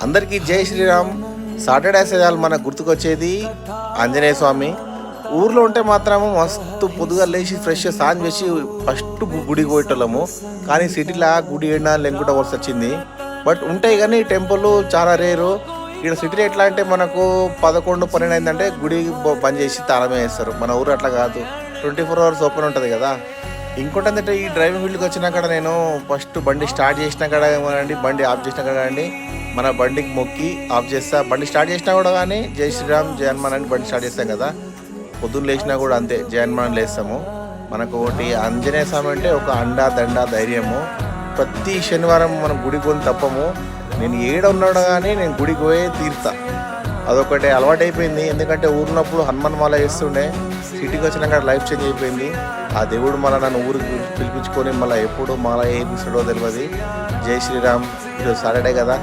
అందరికీ జై శ్రీరామ్. సాటర్డే సేదాలు మనకు గుర్తుకొచ్చేది ఆంజనేయ స్వామి. ఊర్లో ఉంటే మాత్రము మస్తు పొద్దుగా లేచి ఫ్రెష్ స్నానం చేసి ఫస్ట్ గుడికి పోయేటోళ్ళము. కానీ సిటీలో గుడి ఏడా లెంకుట వలస వచ్చింది. బట్ ఉంటాయి కానీ టెంపుల్ చాలా రేరు. ఇక్కడ సిటీలో ఎట్లా అంటే మనకు 11-12 అయిందంటే గుడి బంద్ చేసి తాళమే వేస్తారు. మన ఊరు అట్లా కాదు, 24 hours ఓపెన్ ఉంటుంది కదా. ఇంకోటి ఏంటంటే ఈ డ్రైవింగ్ ఫీల్డ్కి వచ్చినాక నేను ఫస్ట్ బండి స్టార్ట్ చేసినా కూడా కానివ్వండి, బండి ఆఫ్ చేసినా కూడా కానీ మన బండికి మొక్కి ఆఫ్ చేస్తా. బండి స్టార్ట్ చేసినా కూడా కానీ జై శ్రీరామ్ జై హనుమాన్ అని బండి స్టార్ట్ చేస్తాం కదా. పొద్దున్న లేచినా కూడా అంతే జై హనుమాన్ లేస్తాము. మనకు ఒకటి ఆంజనేయ స్వామి అంటే ఒక అండా దండ ధైర్యము. ప్రతి శనివారం మనం గుడికి కొని తప్పము. నేను ఉన్నాడు కానీ నేను గుడికి పోయే తీరుతా. అదొకటి అలవాటు అయిపోయింది. ఎందుకంటే ఊరినప్పుడు హనుమాన్ మాల వేస్తుండే, సిటీకి వచ్చినాక లైఫ్ చేంజ్ అయిపోయింది. ఆ దేవుడు మళ్ళీ నన్ను ఊరికి పిలిపించుకొని మళ్ళీ ఎప్పుడు మాల వేయించడో తెలియదు. జై శ్రీరామ్. ఈరోజు సాటర్డే కదా,